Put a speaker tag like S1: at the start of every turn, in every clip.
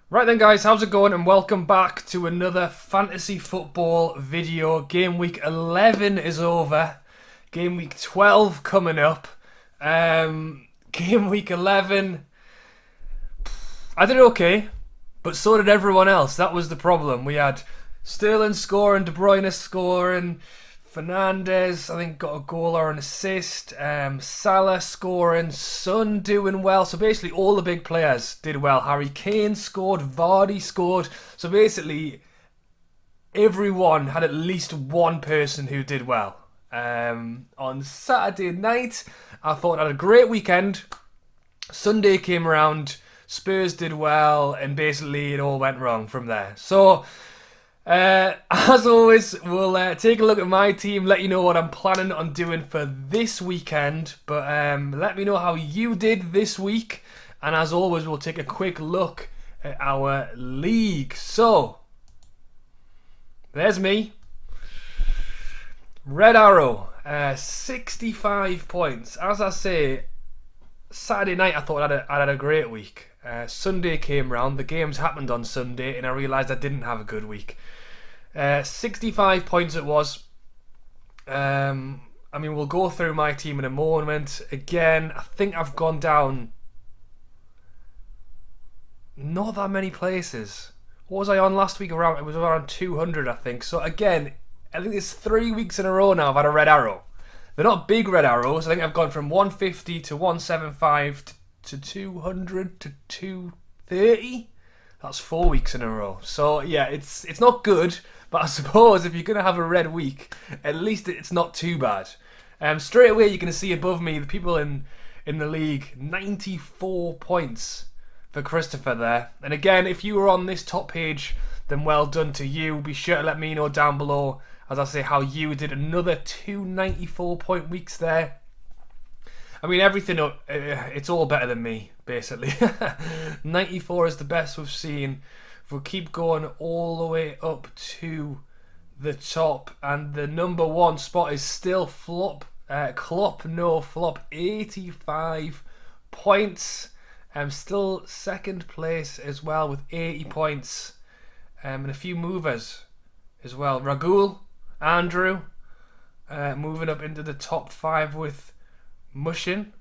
S1: Right then guys, how's it going and welcome back to another fantasy football video. Game week 11 is over. Game week 12 coming up. Game week 11, I did okay, but so did everyone else. That was the problem. We had Sterling scoring, De Bruyne scoring, Fernandes, I think, got a goal or an assist. Salah scoring, Son doing well. So basically, all the big players did well. Harry Kane scored, Vardy scored. So basically, everyone had at least one person who did well. On Saturday night, I thought I had a great weekend. Sunday came around, Spurs did well, and basically it all went wrong from there. So, as always, we'll take a look at my team, let you know what I'm planning on doing for this weekend. But let me know how you did this week. And as always, we'll take a quick look at our league. So, there's me. Red Arrow, 65 points. As I say, Saturday night I thought I'd had a great week. Sunday came round, the games happened on Sunday, and I realised I didn't have a good week. 65 points it was. I mean, we'll go through my team in a moment. Again, I think I've gone down not that many places. What was I on last week? It was around 200, I think. So again, I think it's 3 weeks in a row now I've had a red arrow. They're not big red arrows. I think I've gone from 150 to 175 to 200 to 230. That's 4 weeks in a row. So yeah, it's not good, but I suppose if you're going to have a red week, at least it's not too bad. Straight away you're going to see above me the people in the league, 94 points for Christopher there. And again, if you were on this top page, then well done to you. Be sure to let me know down below, as I say, how you did. Another 294 point weeks there. I mean, everything, it's all better than me, basically. 94 is the best we've seen. We'll keep going all the way up to the top. And the number one spot is still Klopp, 85 points. Still second place as well with 80 points. And a few movers as well. Ragul, Andrew, moving up into the top 5 with Muhin.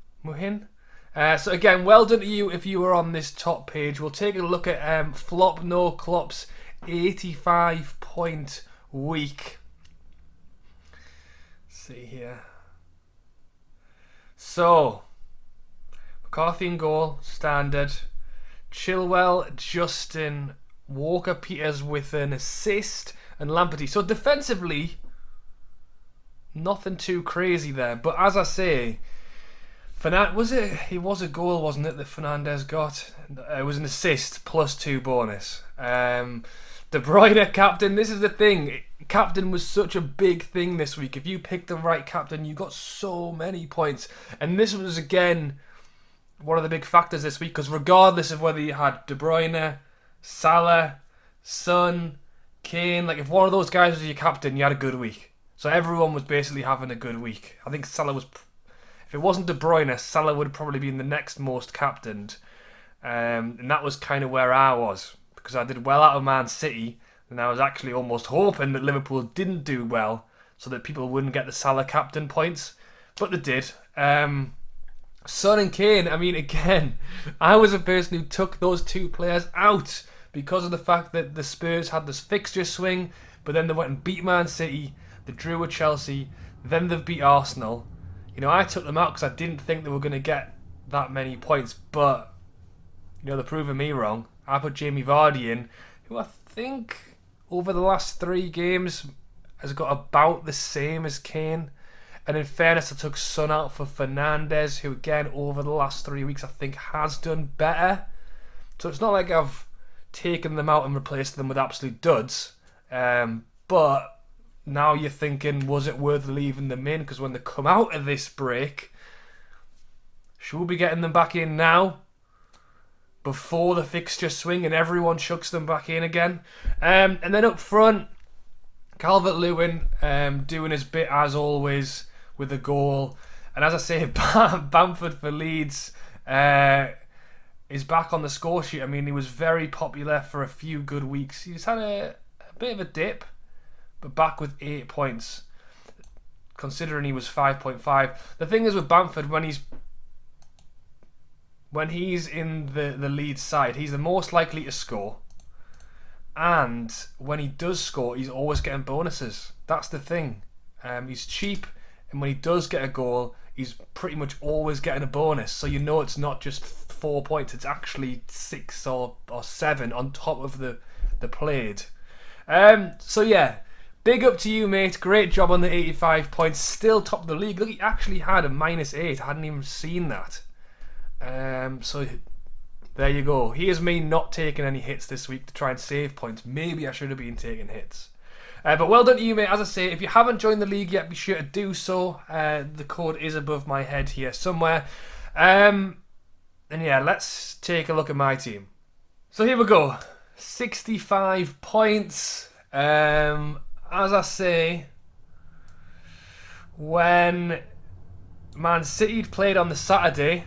S1: So again, well done to you if you were on this top page. We'll take a look at Klopp's 85 point week. Let's see here. So, McCarthy in goal, standard. Chilwell, Justin, Walker Peters with an assist, and Lamperty. So defensively, nothing too crazy there. But as I say, it was a goal, wasn't it, that Fernandes got? It was an assist plus 2 bonus. De Bruyne captain. This is the thing. Captain was such a big thing this week. If you picked the right captain, you got so many points. And this was, again, one of the big factors this week, because regardless of whether you had De Bruyne, Salah, Son, Kane, like if one of those guys was your captain, you had a good week. So everyone was basically having a good week. I think Salah was, if it wasn't De Bruyne, Salah would have probably been the next most captained. And that was kind of where I was, because I did well out of Man City, and I was actually almost hoping that Liverpool didn't do well, so that people wouldn't get the Salah captain points. But they did. Son and Kane, I mean, again, I was a person who took those two players out because of the fact that the Spurs had this fixture swing, but then they went and beat Man City, they drew with Chelsea, then they've beat Arsenal. You know, I took them out because I didn't think they were going to get that many points, but, you know, they're proving me wrong. I put Jamie Vardy in, who I think over the last 3 games has got about the same as Kane. And in fairness, I took Son out for Fernandes, who again over the last 3 weeks I think has done better. So it's not like I've taken them out and replaced them with absolute duds. But now you're thinking, was it worth leaving them in? Because when they come out of this break, should we be getting them back in now? Before the fixture swing and everyone chucks them back in again. And then up front, Calvert-Lewin doing his bit as always with a goal. And as I say, Bamford for Leeds. is back on the score sheet. I mean, he was very popular for a few good weeks. He's had a bit of a dip, but back with 8 points, considering he was 5.5. The thing is with Bamford, when he's in the lead side, he's the most likely to score. And when he does score, he's always getting bonuses. That's the thing. He's cheap, and when he does get a goal, he's pretty much always getting a bonus. So you know it's not just 4 points, it's actually 6 or 7 on top of the played. So yeah, big up to you, mate. Great job on the 85 points. Still top of the league. Look, he actually had a -8. I hadn't even seen that. So there you go. Here's me not taking any hits this week to try and save points. Maybe I should have been taking hits. But well done to you, mate. As I say, if you haven't joined the league yet, be sure to do so. The code is above my head here somewhere. And yeah, let's take a look at my team. So here we go. 65 points. As I say, when Man City played on the Saturday,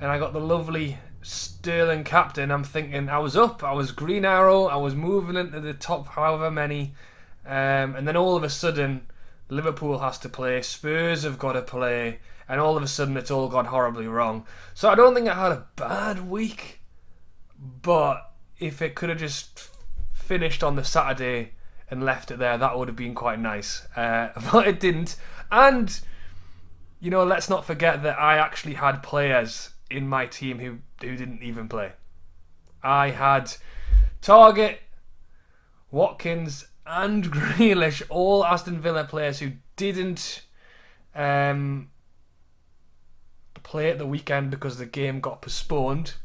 S1: and I got the lovely Sterling captain, I'm thinking I was up, I was green arrow, I was moving into the top however many, and then all of a sudden Liverpool has to play, Spurs have got to play, and all of a sudden it's all gone horribly wrong. So I don't think I had a bad week, but if it could have just finished on the Saturday and left it there, that would have been quite nice. But it didn't. And, you know, let's not forget that I actually had players in my team who didn't even play. I had Target, Watkins and Grealish, all Aston Villa players who didn't play at the weekend because the game got postponed.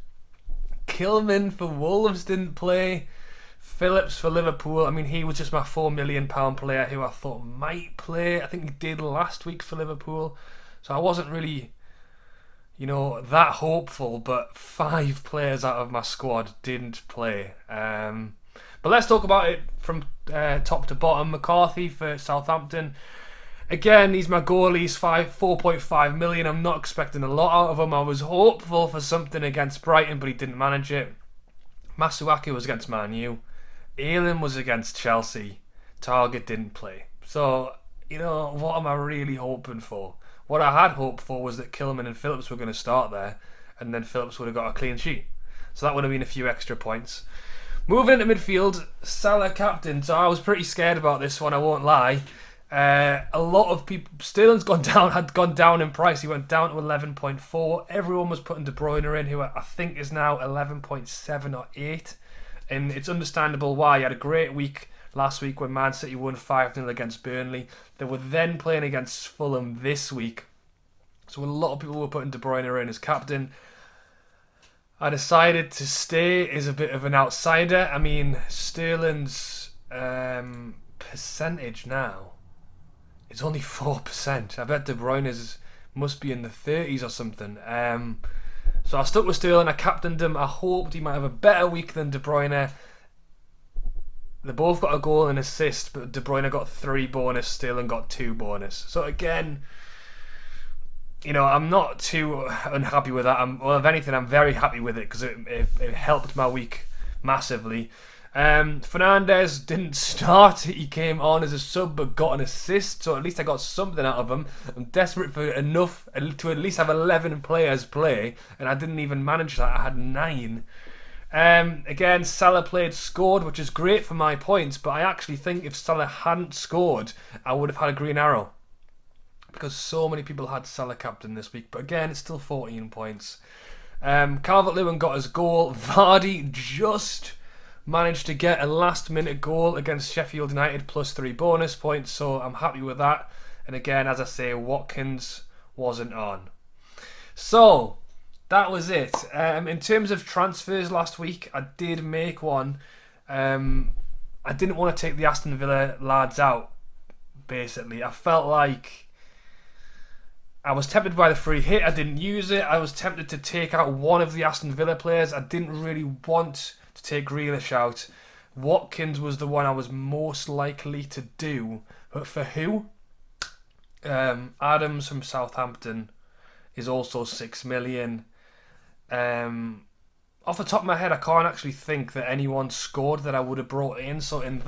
S1: Kilman for Wolves didn't play. Phillips for Liverpool, I mean, he was just my £4 million player who I thought might play. I think he did last week for Liverpool. So I wasn't really, you know, that hopeful, but 5 players out of my squad didn't play. But let's talk about it from top to bottom. McCarthy for Southampton. Again, he's my goalie. He's 4.5 million. I'm not expecting a lot out of him. I was hopeful for something against Brighton, but he didn't manage it. Masuaki was against Man U. Aylan was against Chelsea. Target didn't play. So, you know, what am I really hoping for? What I had hoped for was that Kilman and Phillips were going to start there, and then Phillips would have got a clean sheet. So that would have been a few extra points. Moving into midfield, Salah captain. So I was pretty scared about this one, I won't lie. A lot of people, Sterling's had gone down in price. He went down to 11.4. Everyone was putting De Bruyne in, who I think is now 11.7 or 8. And it's understandable why. He had a great week last week when Man City won 5-0 against Burnley. They were then playing against Fulham this week. So a lot of people were putting De Bruyne in as captain. I decided to stay as a bit of an outsider. I mean, Sterling's percentage now is only 4%. I bet De Bruyne's must be in the 30s or something. So I stuck with Sterling. I captained him. I hoped he might have a better week than De Bruyne. They both got a goal and assist, but De Bruyne got 3 bonus, Sterling got 2 bonus. So again, you know, I'm not too unhappy with that. Well, if anything, I'm very happy with it because it helped my week massively. Fernandes didn't start. He came on as a sub but got an assist, so at least I got something out of him. I'm desperate for enough to at least have 11 players play, and I didn't even manage that. I had 9. Again, Salah scored, which is great for my points, but I actually think if Salah hadn't scored, I would have had a green arrow because so many people had Salah captain this week. But again, it's still 14 points. Calvert-Lewin got his goal. Vardy just managed to get a last-minute goal against Sheffield United plus 3 bonus points, so I'm happy with that. And again, as I say, Watkins wasn't on. So that was it. In terms of transfers last week, I did make one. I didn't want to take the Aston Villa lads out, basically. I felt like I was tempted by the free hit. I didn't use it. I was tempted to take out one of the Aston Villa players. I didn't really want to take Grealish out. Watkins was the one I was most likely to do. But for who? Adams from Southampton is also 6 million. Off the top of my head, I can't actually think that anyone scored that I would have brought in. So in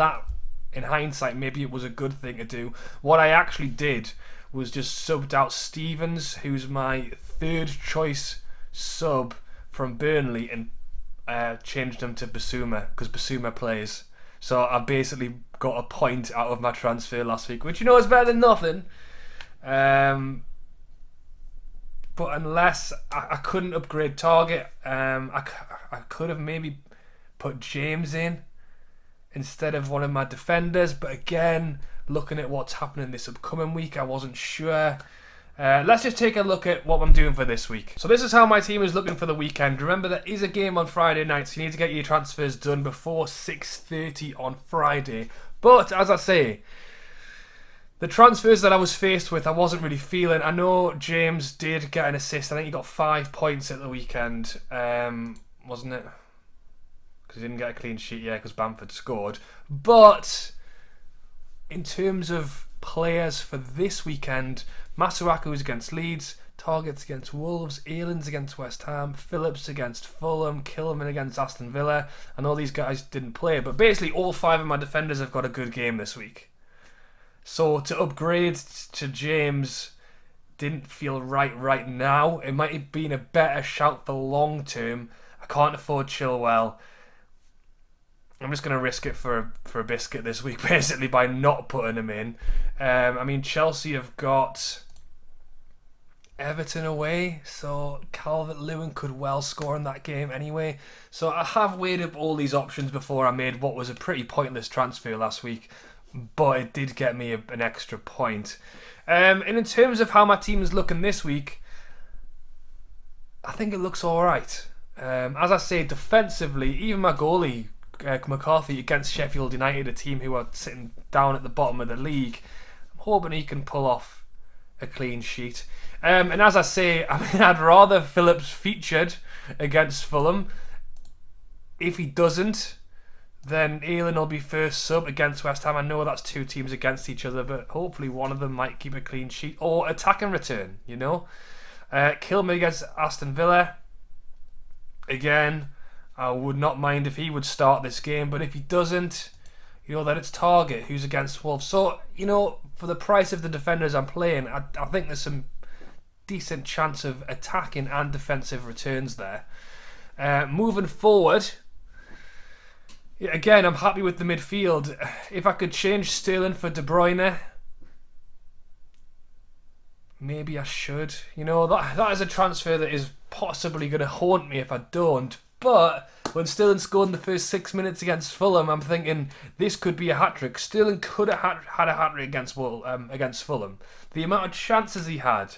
S1: hindsight, maybe it was a good thing to do. What I actually did was just subbed out Stevens, who's my third choice sub from Burnley, and changed him to Basuma because Basuma plays. So I basically got a point out of my transfer last week, which is better than nothing. But unless I couldn't upgrade target, I could have maybe put James in instead of one of my defenders. But again, looking at what's happening this upcoming week, I wasn't sure. Let's just take a look at what I'm doing for this week. So this is how my team is looking for the weekend. Remember, there is a game on Friday night, so you need to get your transfers done before 6:30 on Friday. But as I say, the transfers that I was faced with, I wasn't really feeling. I know James did get an assist. I think he got 5 points at the weekend, wasn't it? Because he didn't get a clean sheet, because Bamford scored. But in terms of players for this weekend, Masuaku's against Leeds, Target's against Wolves, Aylin's against West Ham, Phillips against Fulham, Kilman against Aston Villa. I know these guys didn't play, but basically all 5 of my defenders have got a good game this week. So to upgrade to James didn't feel right now. It might have been a better shout for long term. I can't afford Chilwell. I'm just going to risk it for a biscuit this week, basically, by not putting him in. Chelsea have got Everton away, so Calvert-Lewin could well score in that game anyway. So I have weighed up all these options before I made what was a pretty pointless transfer last week, but it did get me an extra point. And in terms of how my team is looking this week, I think it looks alright. As I say, defensively, even my goalie, McCarthy, against Sheffield United, a team who are sitting down at the bottom of the league, I'm hoping he can pull off a clean sheet. And as I say, I'd rather Phillips featured against Fulham. If he doesn't, then Aylin will be first sub against West Ham. I know that's 2 teams against each other, but hopefully one of them might keep a clean sheet or attack and return, Kilman against Aston Villa. Again, I would not mind if he would start this game, but if he doesn't, then it's Target who's against Wolves. So, for the price of the defenders I'm playing, I think there's some decent chance of attacking and defensive returns there. Moving forward, again, I'm happy with the midfield. If I could change Sterling for De Bruyne, maybe I should. That is a transfer that is possibly going to haunt me if I don't. But when Sterling scored in the first 6 minutes against Fulham, I'm thinking this could be a hat-trick. Sterling could have had a hat-trick against Fulham. The amount of chances he had.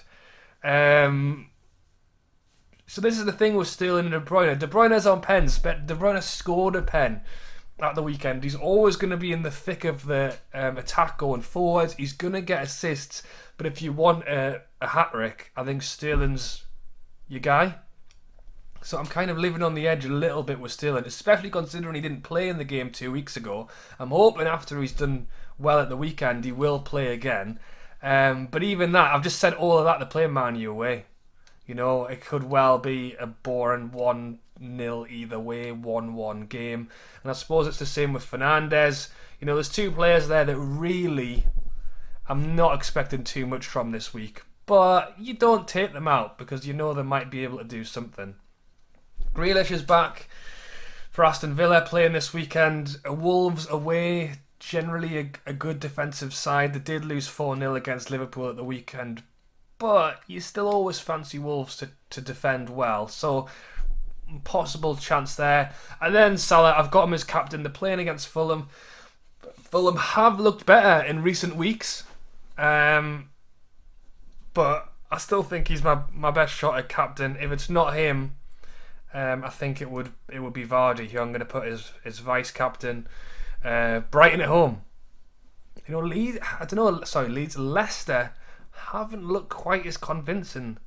S1: So this is the thing with Sterling and De Bruyne. De Bruyne's on pens. De Bruyne scored a pen at the weekend. He's always going to be in the thick of the attack going forward. He's going to get assists. But if you want a hat-trick, I think Sterling's your guy. So I'm kind of living on the edge a little bit with Sterling, especially considering he didn't play in the game 2 weeks ago. I'm hoping after he's done well at the weekend, he will play again. But even that, I've just said all of that to play Man U away. It could well be a boring 1-0 either way, 1-1 game. And I suppose it's the same with Fernandes. There's 2 players there that really I'm not expecting too much from this week. But you don't take them out because they might be able to do something. Grealish is back for Aston Villa playing this weekend. Wolves away, generally a good defensive side. They did lose 4-0 against Liverpool at the weekend, but you still always fancy Wolves to defend well. So, possible chance there. And then Salah, I've got him as captain. They're playing against Fulham. Fulham have looked better in recent weeks, but I still think he's my best shot at captain. If it's not him, I think it would be Vardy, who I'm going to put as vice captain. Brighton at home. Leeds, Leicester haven't looked quite as convincing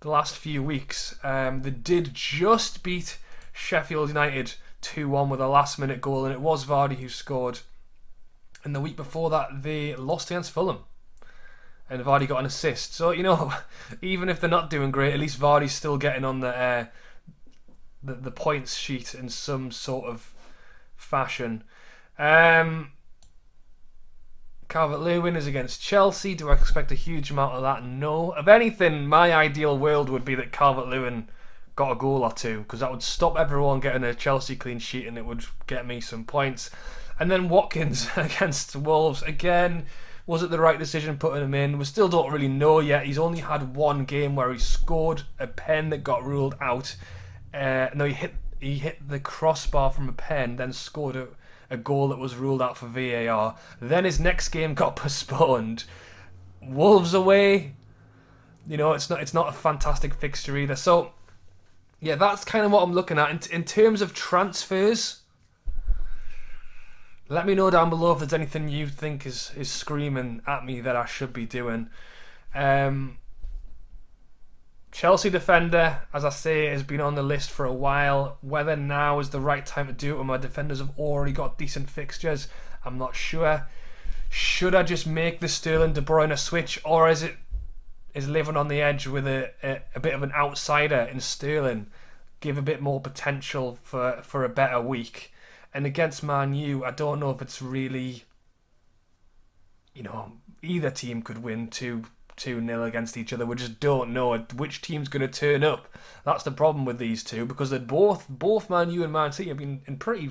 S1: the last few weeks. They did just beat Sheffield United 2-1 with a last-minute goal, and it was Vardy who scored. And the week before that, they lost against Fulham, and Vardy got an assist. So even if they're not doing great, at least Vardy's still getting on the the points sheet in some sort of fashion. Calvert-Lewin is against Chelsea. Do I expect a huge amount of that? No. If anything, my ideal world would be that Calvert-Lewin got a goal or two, because that would stop everyone getting a Chelsea clean sheet and it would get me some points. And then Watkins against Wolves. Again, was it the right decision putting him in? We still don't really know yet. He's only had one game where he scored a pen that got ruled out. No, he hit the crossbar from a pen, then scored a goal that was ruled out for VAR. Then his next game got postponed. Wolves away. It's not a fantastic fixture either. So, yeah, that's kind of what I'm looking at. In terms of transfers, let me know down below if there's anything you think is screaming at me that I should be doing. Chelsea defender, as I say, has been on the list for a while. Whether now is the right time to do it when my defenders have already got decent fixtures, I'm not sure. Should I just make the Sterling De Bruyne switch, or is living on the edge with a bit of an outsider in Sterling give a bit more potential for a better week? And against Man U, I don't know if it's really, either team could win 2-0 against each other. We just don't know which team's going to turn up. That's the problem with these two, because they're both Man U and Man City have been in pretty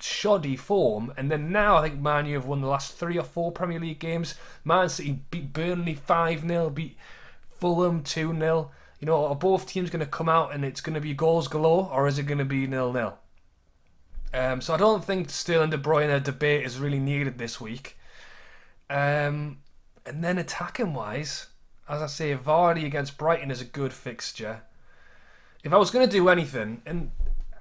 S1: shoddy form, and then now I think Man U have won the last 3 or 4 Premier League games. Man City beat Burnley 5-0, beat Fulham 2-0. Are both teams going to come out and it's going to be goals galore, or is it going to be 0-0? So I don't think Sterling De Bruyne debate is really needed this week. And then attacking wise, as I say, Vardy against Brighton is a good fixture. If I was going to do anything, and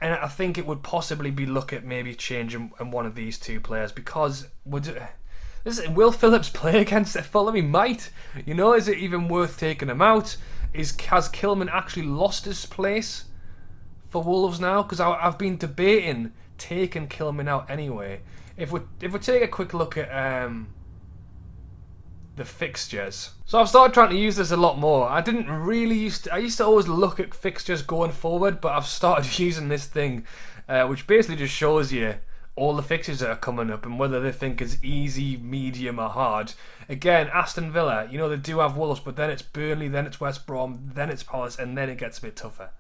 S1: I think it would possibly be look at maybe changing one of these two players, because will Phillips play against Fulham? He might. Is it even worth taking him out? Has Kilman actually lost his place for Wolves now? Because I've been debating taking Kilman out anyway. If we take a quick look at the fixtures. So I've started trying to use this a lot more. I didn't really I used to always look at fixtures going forward, but I've started using this thing, which basically just shows you all the fixtures that are coming up and whether they think it's easy, medium or hard. Again, Aston Villa, they do have Wolves, but then it's Burnley, then it's West Brom, then it's Palace, and then it gets a bit tougher.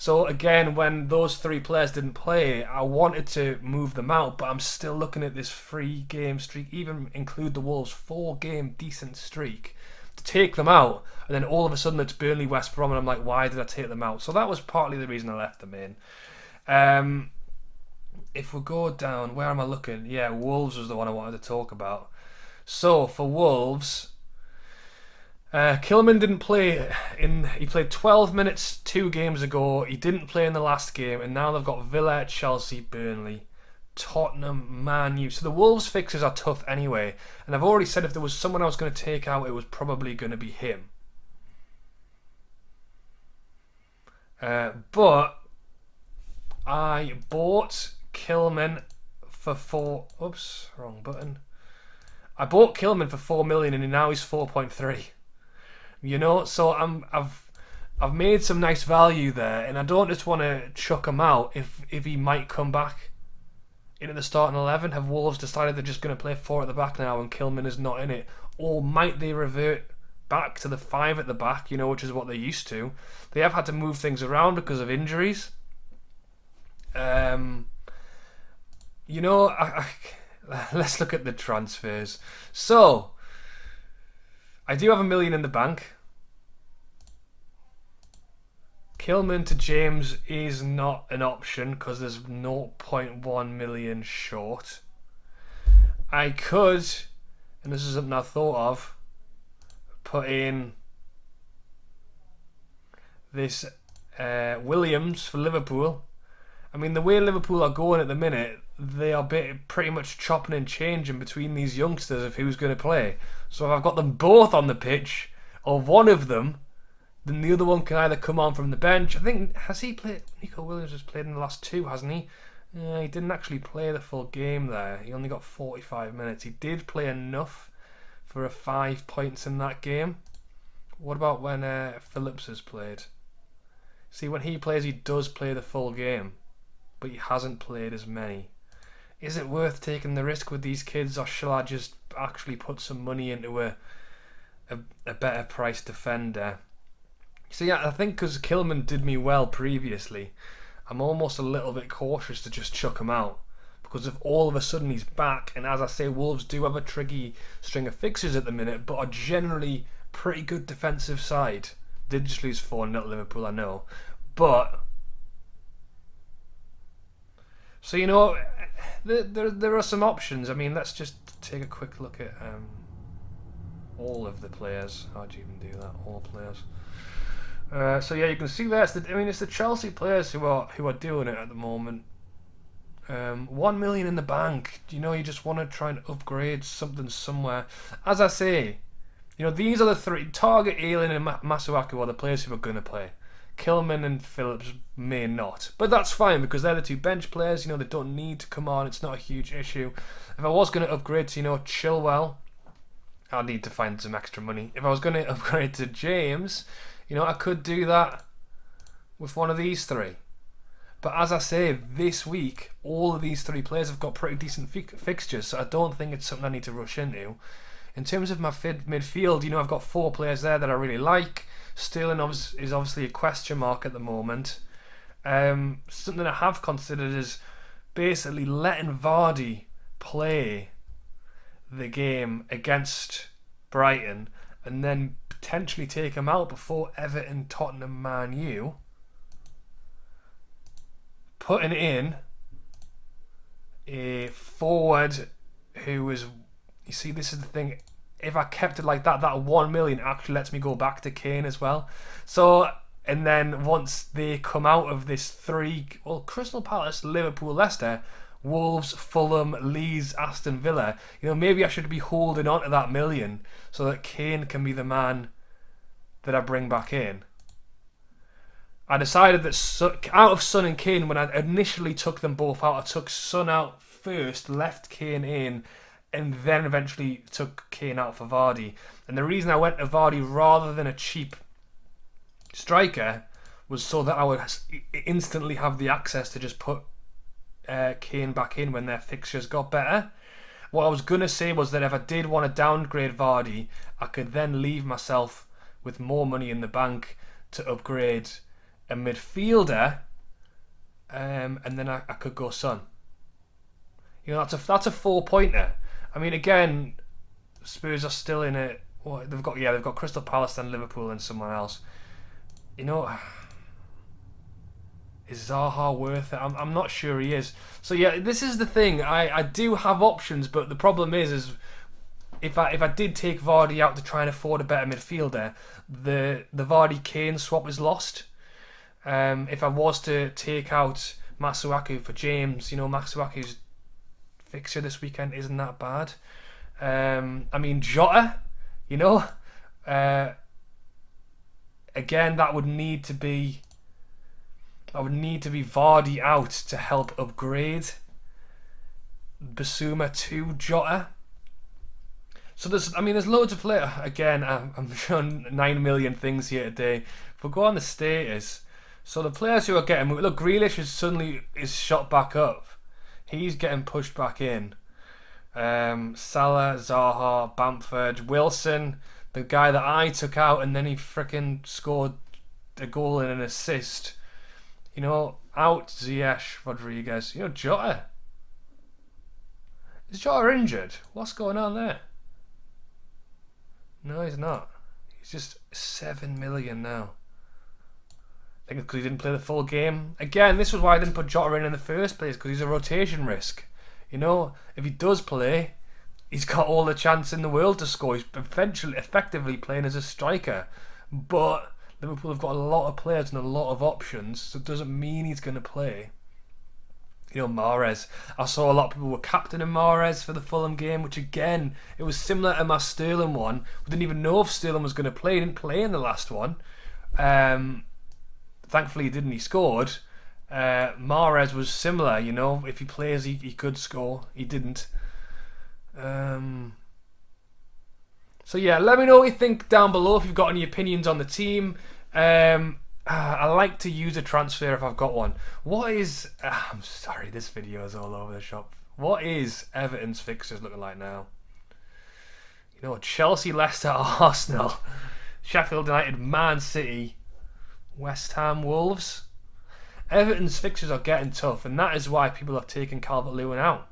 S1: So again, when those 3 players didn't play, I wanted to move them out, but I'm still looking at this 3-game streak, even include the Wolves 4-game decent streak, to take them out, and then all of a sudden it's Burnley, West Brom, and I'm like, why did I take them out? So that was partly the reason I left them in. If we go down, where am I looking? Yeah, Wolves was the one I wanted to talk about. So for Wolves, Kilman didn't play he played 12 minutes 2 games ago. He didn't play in the last game, and now they've got Villa, Chelsea, Burnley, Tottenham, Man U. So the Wolves fixtures are tough anyway, and I've already said if there was someone I was going to take out, it was probably going to be him. But I bought Kilman for I bought Kilman for 4 million, and now he's 4.3. So I've made some nice value there, and I don't just want to chuck him out if he might come back into the starting 11. Have Wolves decided they're just going to play 4 at the back now and Kilman is not in it? Or might they revert back to the 5 at the back, which is what they used to? They have had to move things around because of injuries. Let's look at the transfers. So, I do have 1 million in the bank. Kilman to James is not an option because there's 0.1 million short. I could, and this is something I thought of, put in this Williams for Liverpool. I mean, the way Liverpool are going at the minute, they are pretty much chopping and changing between these youngsters of who's going to play. So if I've got them both on the pitch, or one of them, then the other one can either come on from the bench. I think, has he played? Nico Williams has played in the last 2, hasn't he? He didn't actually play the full game there. He only got 45 minutes. He did play enough for 5 points in that game. What about when Phillips has played? See, when he plays, he does play the full game, but he hasn't played as many. Is it worth taking the risk with these kids, or shall I just actually put some money into a better price defender? So yeah, I think because Kilman did me well previously, I'm almost a little bit cautious to just chuck him out. Because if all of a sudden he's back, and as I say, Wolves do have a tricky string of fixtures at the minute, but are generally pretty good defensive side. Did just lose 4-0 to Liverpool, I know. But, so you know, there are some options. I mean, let's just take a quick look at all of the players. How do you even do that? All players. So yeah, you can see there. It's the Chelsea players who are doing it at the moment. 1 million in the bank. You know, you just want to try and upgrade something somewhere. As I say, you know, these are the three. Target, Ayling and Masuaku are the players who are going to play. Kilman and Phillips may not. But that's fine because they're the two bench players. You know, they don't need to come on. It's not a huge issue. If I was going to upgrade to, you know, Chilwell, I'll need to find some extra money. If I was going to upgrade to James, you know, I could do that with one of these three. But as I say, this week, all of these three players have got pretty decent fixtures, so I don't think it's something I need to rush into. In terms of my midfield, you know, I've got 4 players there that I really like. Sterling is obviously a question mark at the moment. Something I have considered is basically letting Vardy play the game against Brighton and then potentially take him out before Everton, Tottenham, Man U. Putting in a forward who is, you see, this is the thing. If I kept it like that, that 1 million actually lets me go back to Kane as well. So, and then once they come out of this Crystal Palace, Liverpool, Leicester, Wolves, Fulham, Leeds, Aston Villa, you know, maybe I should be holding on to that million so that Kane can be the man that I bring back in. I decided that out of Son and Kane, when I initially took them both out, I took Son out first, left Kane in, and then eventually took Kane out for Vardy. And the reason I went to Vardy rather than a cheap striker was so that I would instantly have the access to just put Kane back in when their fixtures got better. What I was going to say was that if I did want to downgrade Vardy, I could then leave myself with more money in the bank to upgrade a midfielder, and then I could go Son. You know, that's a 4-pointer. I mean, again, Spurs are still in it. Well, they've got Crystal Palace and Liverpool and someone else. You know, is Zaha worth it? I'm not sure he is. So yeah, this is the thing. I do have options, but the problem is if I did take Vardy out to try and afford a better midfielder, the Vardy Kane swap is lost. If I was to take out Masuaku for James, you know, Masuaku's fixture this weekend isn't that bad. I mean, Jota, you know, again, that would need to be Vardy out to help upgrade Basuma to Jota. So there's loads of players. Again, I'm showing 9 million things here today. If we go on the status, so the players who are getting, look, Grealish is shot back up. He's getting pushed back in. Salah, Zaha, Bamford, Wilson, the guy that I took out, and then he freaking scored a goal and an assist. You know, out Ziyech, Rodriguez. You know, Jota. Is Jota injured? What's going on there? No, he's not. He's just 7 million now. I think it's because he didn't play the full game. Again, this was why I didn't put Jota in the first place, because he's a rotation risk. You know, if he does play, he's got all the chance in the world to score. He's effectively playing as a striker. But Liverpool have got a lot of players and a lot of options, so it doesn't mean he's going to play. You know, Mahrez. I saw a lot of people were captaining Mahrez for the Fulham game, which again, it was similar to my Sterling one. We didn't even know if Sterling was going to play. He didn't play in the last one. Thankfully he didn't, he scored. Mahrez was similar, you know, if he plays he could score. He didn't. So yeah, let me know what you think down below if you've got any opinions on the team. I like to use a transfer if I've got one. What is... I'm sorry, this video is all over the shop. What is Everton's fixtures looking like now? You know, Chelsea, Leicester, Arsenal, Sheffield United, Man City, West Ham, Wolves. Everton's fixtures are getting tough, and that is why people have taken Calvert-Lewin out.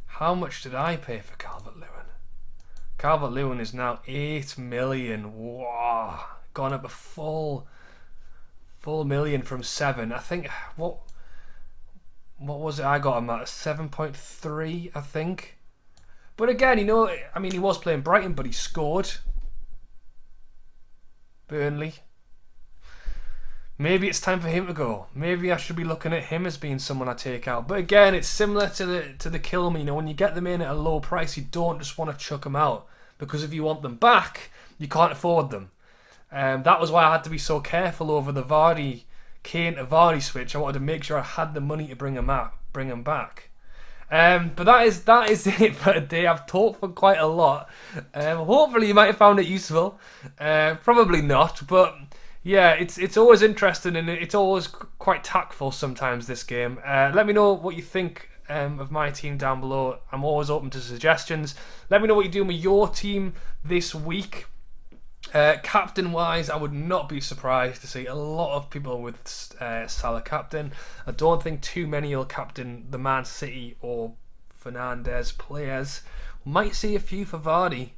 S1: How much did I pay for Calvert-Lewin? Calvert-Lewin is now 8 million. Wow. Gone up a full million from 7. I think, what was it I got him at? 7.3, I think. But again, you know, I mean, he was playing Brighton, but he scored. Burnley. Maybe it's time for him to go. Maybe I should be looking at him as being someone I take out. But again, it's similar to the kill me. You know, when you get them in at a low price, you don't just want to chuck them out, because if you want them back, you can't afford them. That was why I had to be so careful over the Kane to Vardy switch. I wanted to make sure I had the money to bring him back. But that is it for today. I've talked for quite a lot. Hopefully you might have found it useful. Probably not, but yeah, it's always interesting, and it's always quite tactful sometimes, this game. Let me know what you think of my team down below. I'm always open to suggestions. Let me know what you're doing with your team this week. Captain wise, I would not be surprised to see a lot of people with Salah captain. I don't think too many will captain the Man City or Fernandes players. Might see a few for Vardy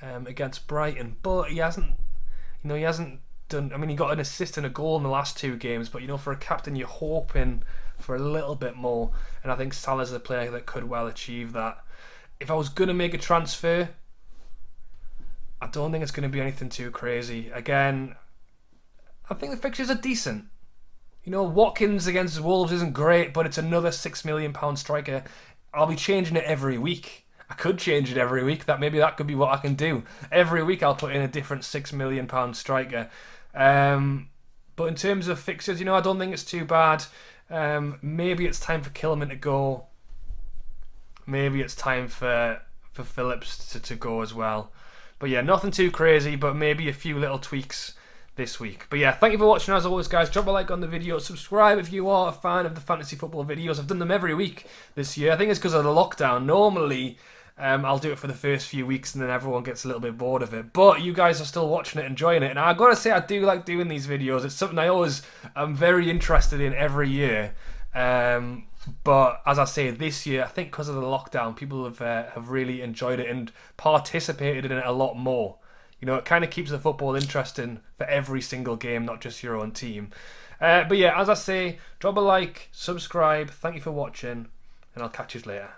S1: against Brighton, but he hasn't done. I mean, he got an assist and a goal in the last 2 games, but you know, for a captain, you're hoping for a little bit more, and I think Salah's a player that could well achieve that. If I was gonna make a transfer, I don't think it's going to be anything too crazy. Again, I think the fixtures are decent. You know, Watkins against Wolves isn't great, but it's another £6 million striker. I'll be changing it every week. I could change it every week. Maybe that could be what I can do. Every week I'll put in a different £6 million striker. But in terms of fixtures, you know, I don't think it's too bad. Maybe it's time for Kilman to go. Maybe it's time for Phillips to go as well. But yeah, nothing too crazy, but maybe a few little tweaks this week. But yeah, thank you for watching as always, guys. Drop a like on the video. Subscribe if you are a fan of the fantasy football videos. I've done them every week this year. I think it's because of the lockdown. Normally, I'll do it for the first few weeks and then everyone gets a little bit bored of it. But you guys are still watching it, enjoying it. And I've got to say, I do like doing these videos. It's something I'm very interested in every year. But as I say, this year, I think because of the lockdown, people have really enjoyed it and participated in it a lot more. You know, it kind of keeps the football interesting for every single game, not just your own team. But yeah, as I say, drop a like, subscribe. Thank you for watching, and I'll catch you later.